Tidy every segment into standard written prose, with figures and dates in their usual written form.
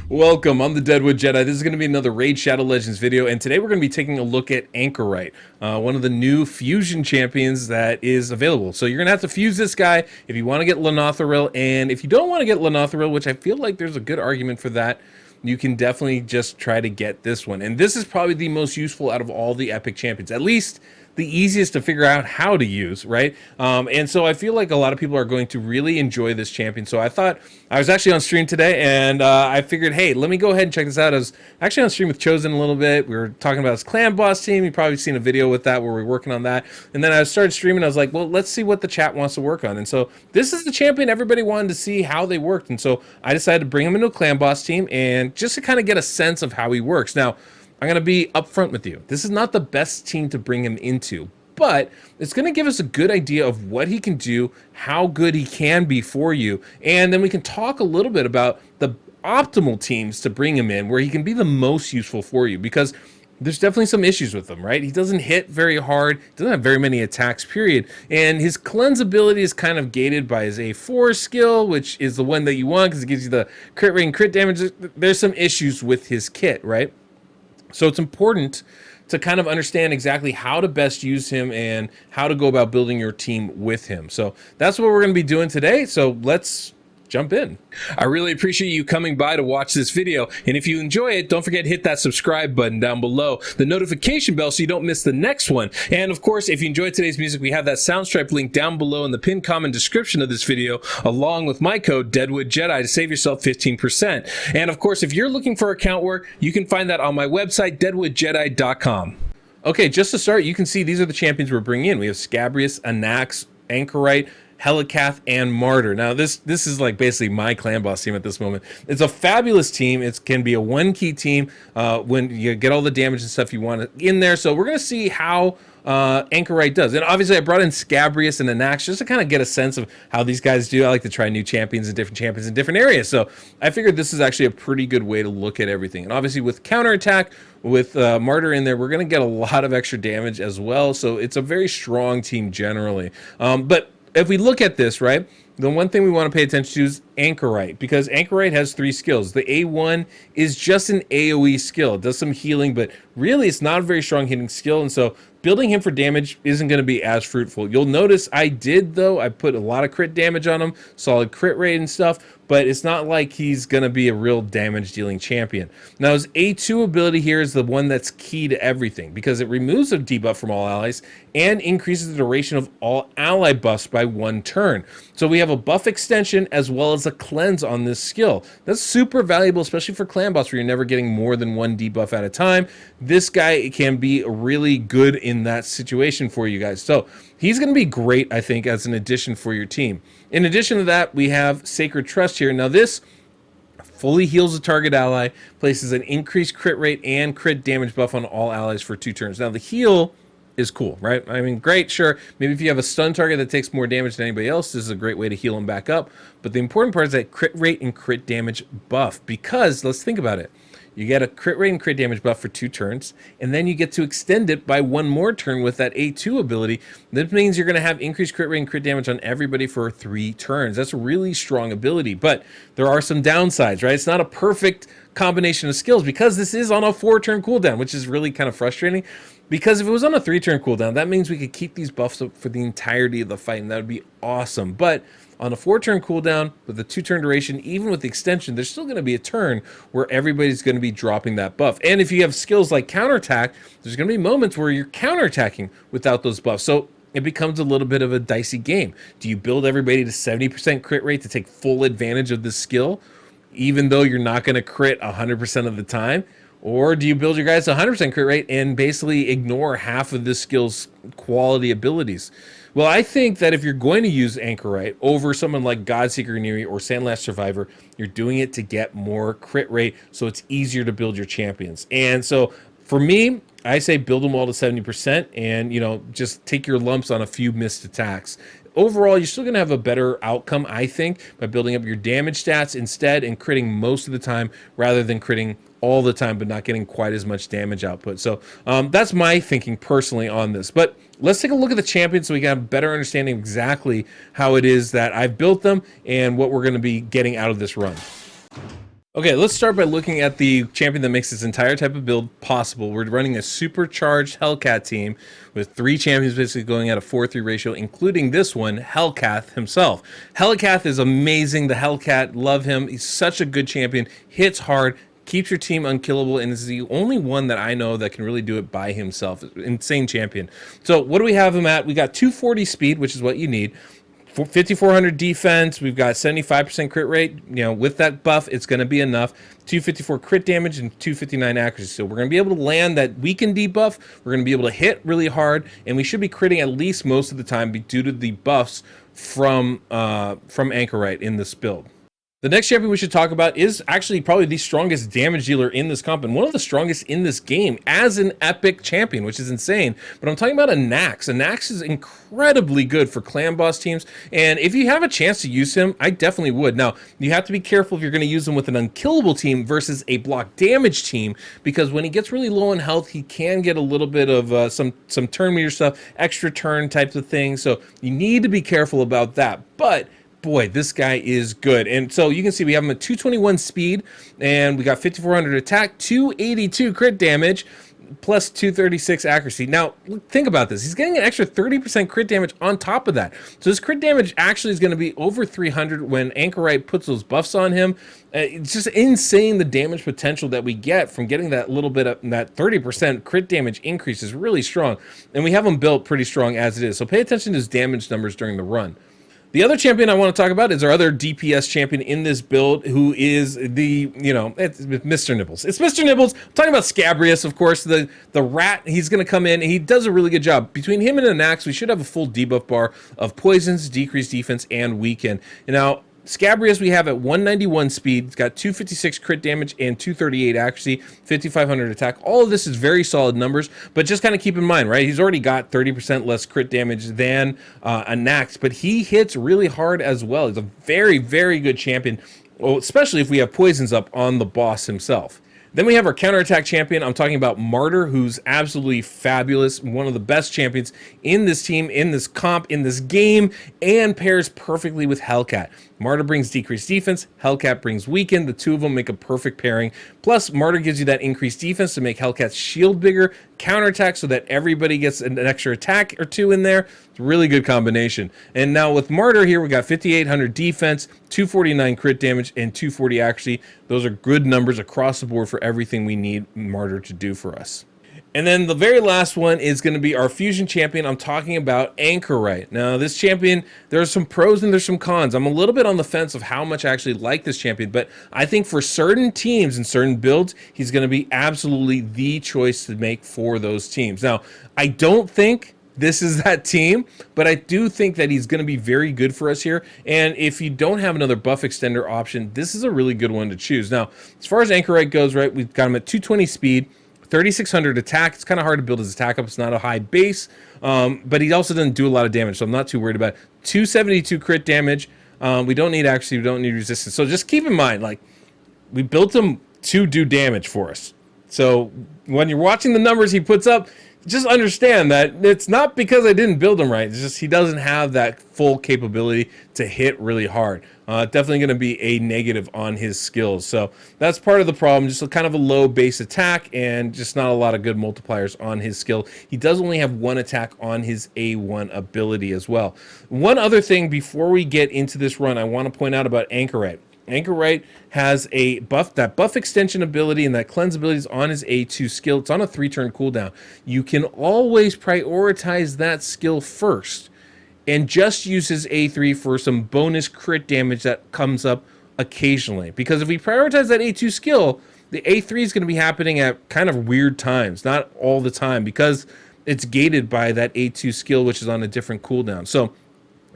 Welcome, I'm the Deadwood Jedi. This is going to be another Raid Shadow Legends video, and today we're going to be taking a look at Anchorite, one of the new fusion champions that is available. So you're going to have to fuse this guy if you want to get Lenothril, and if you don't want to get Lenothril, which I feel like there's a good argument for that, you can definitely just try to get this one. And this is probably the most useful out of all the epic champions, at least the easiest to figure out how to use, right? And so I feel like a lot of people are going to really enjoy this champion. So I thought, I was actually on stream today, and I figured, hey, let me go ahead and check this out. I was actually on stream with Chosen a little bit. We were talking about his clan boss team. You've probably seen a video with that where we're working on that. And then I started streaming. I was like, well, let's see what the chat wants to work on. And so this is the champion everybody wanted to see how they worked. And so I decided to bring him into a clan boss team and just to kind of get a sense of how he works. Now, I'm going to be upfront with you. This is not the best team to bring him into, but it's going to give us a good idea of what he can do, how good he can be for you, and then we can talk a little bit about the optimal teams to bring him in where he can be the most useful for you, because there's definitely some issues with him, right? He doesn't hit very hard, doesn't have very many attacks, period, and his cleanse ability is kind of gated by his A4 skill, which is the one that you want because it gives you the crit rate and crit damage. There's some issues with his kit, right? So it's important to kind of understand exactly how to best use him and how to go about building your team with him. So that's what we're going to be doing today. So let's jump in. I really appreciate you coming by to watch this video. And if you enjoy it, don't forget to hit that subscribe button down below, the notification bell so you don't miss the next one. And of course, if you enjoyed today's music, we have that Soundstripe link down below in the pinned comment description of this video, along with my code Deadwood Jedi to save yourself 15%. And of course, if you're looking for account work, you can find that on my website, deadwoodjedi.com. Okay, just to start, you can see these are the champions we're bringing in. We have Scabrius, Anax, Anchorite, Helicath, and Martyr. Now, this is like basically my clan boss team at this moment. It's a fabulous team. It can be a one-key team when you get all the damage and stuff you want in there. So we're going to see how Anchorite does. And obviously I brought in Scabrius and Anax just to kind of get a sense of how these guys do. I like to try new champions in different areas. So I figured this is actually a pretty good way to look at everything. And obviously with counterattack, with Martyr in there, we're going to get a lot of extra damage as well. So it's a very strong team generally. But if we look at this, right, the one thing we want to pay attention to is Anchorite, because Anchorite has 3 skills. The A1 is just an AoE skill. It does some healing, but really it's not a very strong hitting skill, and so building him for damage isn't going to be as fruitful. You'll notice I put a lot of crit damage on him, solid crit rate and stuff, but it's not like he's going to be a real damage dealing champion. Now his A2 ability here is the one that's key to everything, because it removes a debuff from all allies and increases the duration of all ally buffs by 1 turn. So we have a buff extension as well as a cleanse on this skill. That's super valuable, especially for clan boss where you're never getting more than 1 debuff at a time. This guy can be really good in that situation for you guys. So he's going to be great, I think, as an addition for your team. In addition to that, we have Sacred Trust here. Now this fully heals a target ally, places an increased crit rate and crit damage buff on all allies for 2 turns. Now the heal is cool, right? I mean, great, sure. Maybe if you have a stun target that takes more damage than anybody else, this is a great way to heal them back up. But the important part is that crit rate and crit damage buff, because let's think about it. You get a crit rate and crit damage buff for 2 turns, and then you get to extend it by 1 more turn with that A2 ability. That means you're going to have increased crit rate and crit damage on everybody for 3 turns. That's a really strong ability, but there are some downsides, right? It's not a perfect combination of skills because this is on a 4-turn cooldown, which is really kind of frustrating. Because if it was on a 3-turn cooldown, that means we could keep these buffs up for the entirety of the fight, and that would be awesome. But on a 4-turn cooldown with a 2-turn duration, even with the extension, there's still going to be a turn where everybody's going to be dropping that buff. And if you have skills like counterattack, there's going to be moments where you're counterattacking without those buffs. So it becomes a little bit of a dicey game. Do you build everybody to 70% crit rate to take full advantage of this skill, even though you're not going to crit 100% of the time? Or do you build your guys to 100% crit rate and basically ignore half of this skill's quality abilities? Well, I think that if you're going to use Anchorite over someone like Godseeker Neri or Sandlast Survivor, you're doing it to get more crit rate, so it's easier to build your champions. And so for me, I say build them all to 70% and, you know, just take your lumps on a few missed attacks. Overall, you're still going to have a better outcome, I think, by building up your damage stats instead and critting most of the time rather than critting all the time, but not getting quite as much damage output. So that's my thinking personally on this. But let's take a look at the champions so we got a better understanding of exactly how it is that I've built them and what we're going to be getting out of this run. Okay, let's start by looking at the champion that makes this entire type of build possible. We're running a supercharged Hellcat team with 3 champions basically going at a 4-3 ratio, including this one, Hellcat himself. Hellcat is amazing. The Hellcat, love him. He's such a good champion, hits hard, keeps your team unkillable, and is the only one that I know that can really do it by himself. Insane champion. So what do we have him at? We got 240 speed, which is what you need. 5,400 defense, we've got 75% crit rate. You know, with that buff, it's going to be enough. 254 crit damage and 259 accuracy. So we're going to be able to land that weaken debuff. We're going to be able to hit really hard, and we should be critting at least most of the time due to the buffs from Anchorite in this build. The next champion we should talk about is actually probably the strongest damage dealer in this comp, and one of the strongest in this game as an epic champion, which is insane. But I'm talking about a Nax. A Nax is incredibly good for clan boss teams, and if you have a chance to use him, I definitely would. Now, you have to be careful if you're going to use him with an unkillable team versus a block damage team, because when he gets really low in health, he can get a little bit of some turn meter stuff, extra turn types of things, so you need to be careful about that. But boy, this guy is good. And so you can see we have him at 221 speed, and we got 5,400 attack, 282 crit damage, plus 236 accuracy. Now, think about this. He's getting an extra 30% crit damage on top of that. So this crit damage actually is going to be over 300 when Anchorite puts those buffs on him. It's just insane, the damage potential that we get from getting that little bit of that 30% crit damage increase is really strong. And we have him built pretty strong as it is. So pay attention to his damage numbers during the run. The other champion I want to talk about is our other DPS champion in this build, who is the, it's Mr. Nibbles. It's Mr. Nibbles. I'm talking about Scabrius, of course, the rat. He's going to come in, and he does a really good job. Between him and an axe, we should have a full debuff bar of poisons, decreased defense, and weaken. And now, Scabrius we have at 191 speed. It's got 256 crit damage and 238 accuracy, 5,500 attack. All of this is very solid numbers, but just kind of keep in mind, right? He's already got 30% less crit damage than a Nax, but he hits really hard as well. He's a very, very good champion, especially if we have poisons up on the boss himself. Then we have our counterattack champion. I'm talking about Martyr, who's absolutely fabulous, one of the best champions in this team, in this comp, in this game, and pairs perfectly with Hellcat. Martyr brings decreased defense, Hellcat brings weaken. The two of them make a perfect pairing. Plus, Martyr gives you that increased defense to make Hellcat's shield bigger, counterattack so that everybody gets an extra attack or two in there. It's a really good combination. And now with Martyr here, we got 5,800 defense, 249 crit damage, and 240 accuracy. Those are good numbers across the board for everything we need Martyr to do for us. And then the very last one is going to be our fusion champion. I'm talking about Anchorite. Now, this champion, there's some pros and there's some cons. I'm a little bit on the fence of how much I actually like this champion, but I think for certain teams and certain builds, he's going to be absolutely the choice to make for those teams. Now, I don't think this is that team, but I do think that he's going to be very good for us here. And if you don't have another buff extender option, this is a really good one to choose. Now, as far as Anchorite goes, right, we've got him at 220 speed, 3,600 attack. It's kind of hard to build his attack up. It's not a high base, but he also doesn't do a lot of damage, so I'm not too worried about it. 272 crit damage. We don't need accuracy. We don't need resistance. So just keep in mind, like, we built him to do damage for us. So when you're watching the numbers he puts up, just understand that it's not because I didn't build him right. It's just he doesn't have that full capability to hit really hard. Definitely going to be a negative on his skills. So that's part of the problem. Just kind of a low base attack and just not a lot of good multipliers on his skill. He does only have one attack on his A1 ability as well. One other thing before we get into this run, I want to point out about Anchorite. Anchorite has a buff, that buff extension ability and that cleanse ability is on his A2 skill. It's on a 3-turn cooldown. You can always prioritize that skill first and just use his A3 for some bonus crit damage that comes up occasionally. Because if we prioritize that A2 skill, the A3 is going to be happening at kind of weird times, not all the time, because it's gated by that A2 skill, which is on a different cooldown. So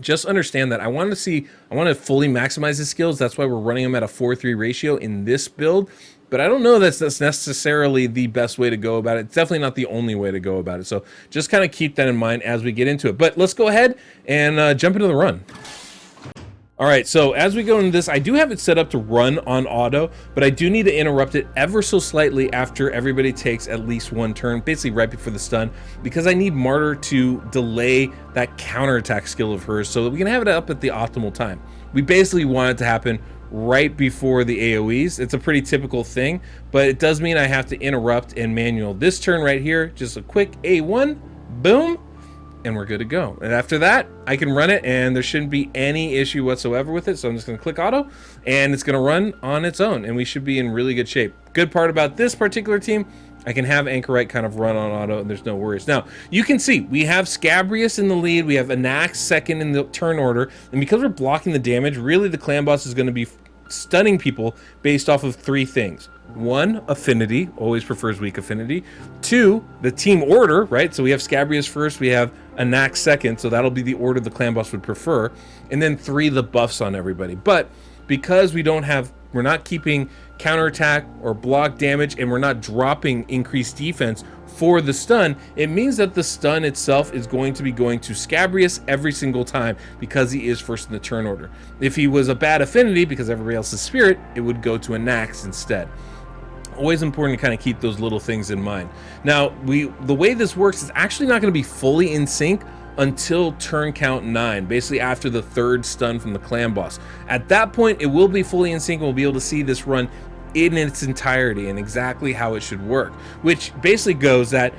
just understand that I want to fully maximize his skills. That's why we're running him at a 4-3 ratio in this build. But I don't know that's necessarily the best way to go about it. It's definitely not the only way to go about it. So just kind of keep that in mind as we get into it. But let's go ahead and jump into the run. All right, so as we go into this, I do have it set up to run on auto, but I do need to interrupt it ever so slightly after everybody takes at least one turn, basically right before the stun, because I need Martyr to delay that counterattack skill of hers so that we can have it up at the optimal time. We basically want it to happen right before the AoEs. It's a pretty typical thing, but it does mean I have to interrupt and manual this turn right here. Just a quick A1, boom, and we're good to go. And after that, I can run it and there shouldn't be any issue whatsoever with it. So I'm just gonna click auto and it's gonna run on its own and we should be in really good shape. Good part about this particular team, I can have Anchorite kind of run on auto and there's no worries. Now, you can see we have Scabrius in the lead, we have Anax second in the turn order, and because we're blocking the damage, really the clan boss is gonna be stunning people based off of three things. One, affinity, always prefers weak affinity. Two, the team order, right? So we have Scabrius first, we have Anax second, so that'll be the order the clan boss would prefer. And then three, the buffs on everybody. But because we're not keeping counterattack or block damage, and we're not dropping increased defense for the stun, it means that the stun itself is going to be going to Scabrius every single time because he is first in the turn order. If he was a bad affinity because everybody else is spirit, it would go to Anax instead. Always important to kind of keep those little things in mind. Now, the way this works is actually not going to be fully in sync until turn count 9, basically after the third stun from the clan boss. At that point, it will be fully in sync and we'll be able to see this run in its entirety and exactly how it should work, which basically goes that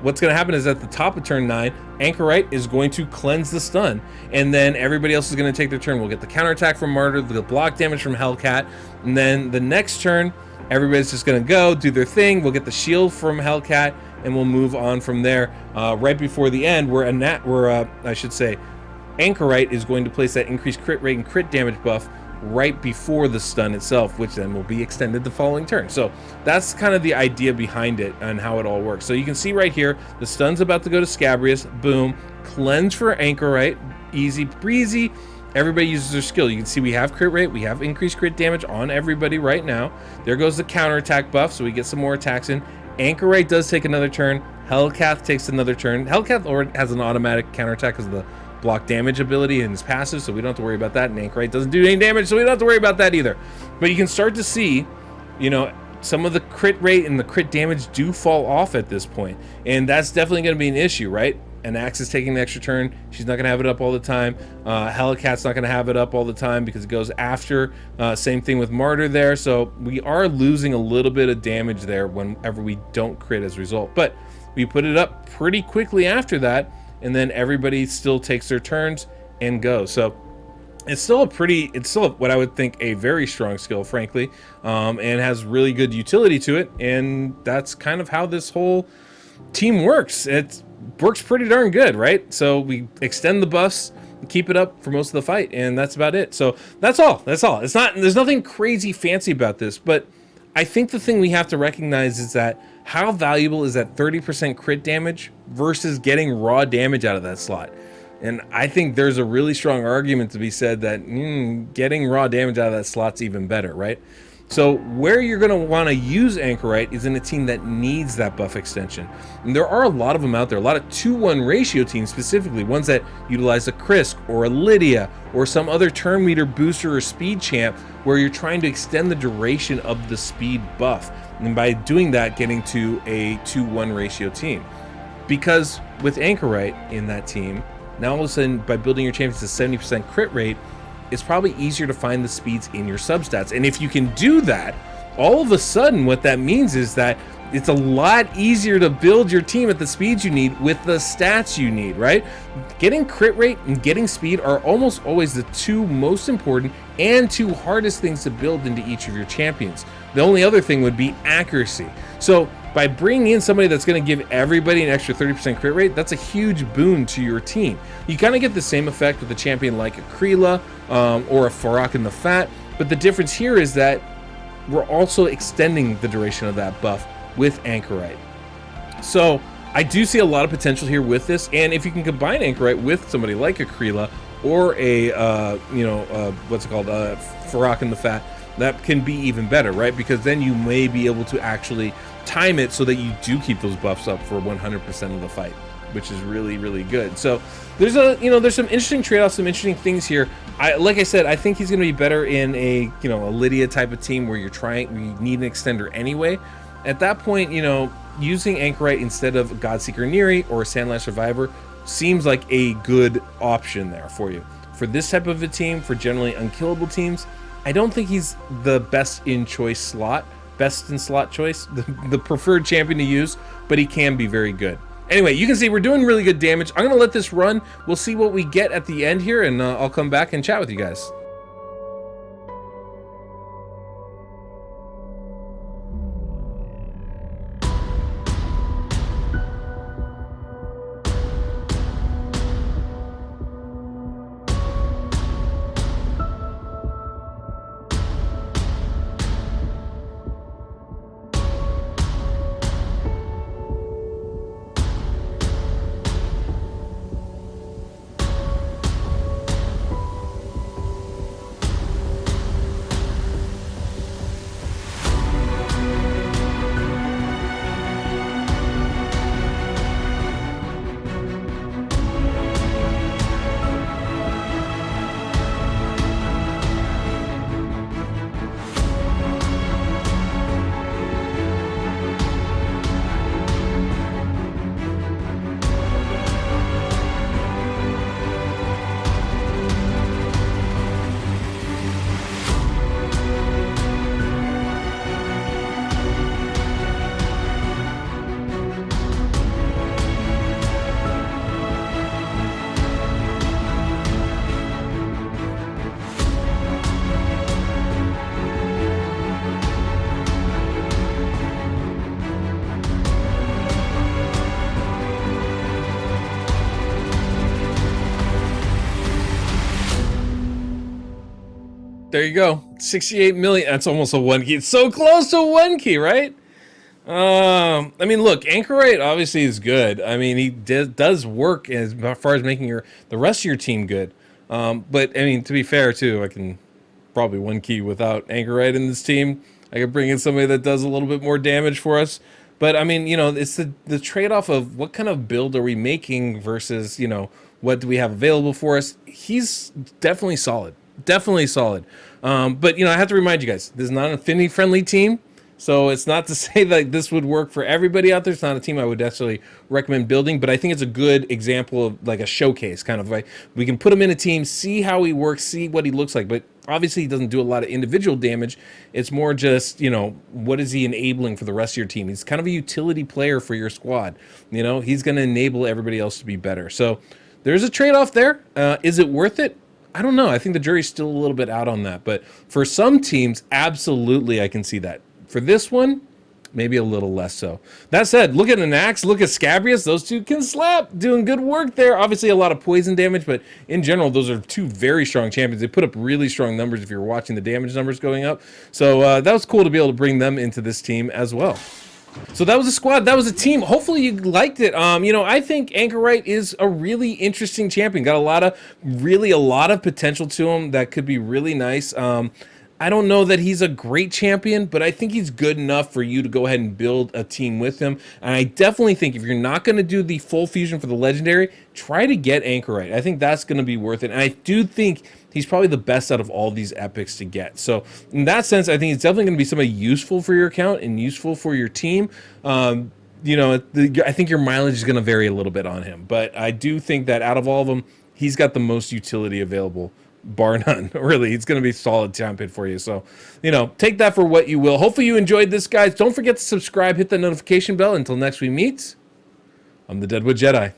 what's going to happen is at the top of turn 9, Anchorite is going to cleanse the stun, and then everybody else is going to take their turn. We'll get the counterattack from Martyr, the block damage from Hellcat, and then the next turn, everybody's just going to go do their thing. We'll get the shield from Hellcat, and we'll move on from there. Right before the end, I should say, Anchorite is going to place that increased crit rate and crit damage buff right before the stun itself, which then will be extended the following turn. So that's kind of the idea behind it and how it all works. So you can see right here, the stun's about to go to Scabrius, boom, cleanse for Anchorite, easy breezy. Everybody uses their skill. You can see we have crit rate, we have increased crit damage on everybody right now. There goes the counterattack buff, so we get some more attacks in. Anchorite does take another turn. Hellcat takes another turn. Hellcat already has an automatic counterattack because of the block damage ability and his passive, so we don't have to worry about that. And Anchorite doesn't do any damage, so we don't have to worry about that either. But you can start to see, you know, some of the crit rate and the crit damage do fall off at this point, and that's definitely going to be an issue, right? Anax is taking the extra turn. She's not going to have it up all the time. Hellcat's not going to have it up all the time because it goes after. Same thing with Martyr there. So we are losing a little bit of damage there whenever we don't crit as a result. But we put it up pretty quickly after that, and then everybody still takes their turns and go. So it's still what I would think a very strong skill, frankly, and has really good utility to it. And that's kind of how this whole team works. It works pretty darn good, right? So we extend the buffs, keep it up for most of the fight, and that's about it. So that's all. There's nothing crazy fancy about this, but I think the thing we have to recognize is that how valuable is that 30% crit damage versus getting raw damage out of that slot? And I think there's a really strong argument to be said that getting raw damage out of that slot's even better, right? So where you're going to want to use Anchorite is in a team that needs that buff extension. And there are a lot of them out there, a lot of 2-1 ratio teams specifically, ones that utilize a Krisk or a Lydia or some other turn meter booster or speed champ where you're trying to extend the duration of the speed buff. And by doing that, getting to a 2-1 ratio team. Because with Anchorite in that team, now all of a sudden, by building your champions to 70% crit rate, it's probably easier to find the speeds in your substats. And if you can do that, all of a sudden what that means is that it's a lot easier to build your team at the speeds you need with the stats you need, right? Getting crit rate and getting speed are almost always the two most important and two hardest things to build into each of your champions. The only other thing would be accuracy. So by bringing in somebody that's going to give everybody an extra 30% crit rate, that's a huge boon to your team. You kind of get the same effect with a champion like a Krila or a Farak in the Fat, but the difference here is that we're also extending the duration of that buff with Anchorite. So I do see a lot of potential here with this, and if you can combine Anchorite with somebody like a Krila or a Farak in the Fat, that can be even better, right? Because then you may be able to actually time it so that you do keep those buffs up for 100% of the fight, which is really, really good. So there's there's some interesting trade-offs, some interesting things here. Like I said, I think he's going to be better in a Lydia type of team where you need an extender anyway. At that point, using Anchorite instead of Godseeker Neri or Sandlash Survivor seems like a good option there for you. For this type of a team, for generally unkillable teams, I don't think he's the best in slot choice, the preferred champion to use, but he can be very good. Anyway, you can see we're doing really good damage. I'm going to let this run. We'll see what we get at the end here, and I'll come back and chat with you guys. There you go. 68 million. That's almost a 1 key. It's so close to 1 key, right? I mean, look, Anchorite obviously is good. I mean, he does work as far as making the rest of your team good. But I mean, to be fair too, I can probably 1 key without Anchorite in this team. I could bring in somebody that does a little bit more damage for us. But I mean, it's the trade-off of what kind of build are we making versus, what do we have available for us. He's definitely solid. Definitely solid. But, I have to remind you guys, this is not an affinity-friendly team. So it's not to say that this would work for everybody out there. It's not a team I would necessarily recommend building, but I think it's a good example of like a showcase, kind of like we can put him in a team, see how he works, see what he looks like. But obviously he doesn't do a lot of individual damage. It's more just, what is he enabling for the rest of your team? He's kind of a utility player for your squad. He's going to enable everybody else to be better. So there's a trade-off there. Is it worth it? I don't know. I think the jury's still a little bit out on that. But for some teams, absolutely I can see that. For this one, maybe a little less so. That said, look at Anax, look at Scabrius. Those two can slap. Doing good work there. Obviously a lot of poison damage, but in general, those are two very strong champions. They put up really strong numbers if you're watching the damage numbers going up. So that was cool to be able to bring them into this team as well. So that was a squad. That was a team. Hopefully you liked it. I think Anchorite is a really interesting champion. Got a lot of potential to him that could be really nice. I don't know that he's a great champion, but I think he's good enough for you to go ahead and build a team with him. And I definitely think if you're not going to do the full fusion for the legendary, try to get Anchorite. I think that's going to be worth it. And I do think he's probably the best out of all these epics to get. So in that sense, I think it's definitely going to be somebody useful for your account and useful for your team. I think your mileage is going to vary a little bit on him, but I do think that out of all of them, he's got the most utility available. Bar none, really. It's going to be a solid champion for you. So, take that for what you will. Hopefully you enjoyed this, guys. Don't forget to subscribe, hit the notification bell. Until next we meet, I'm the Deadwood Jedi.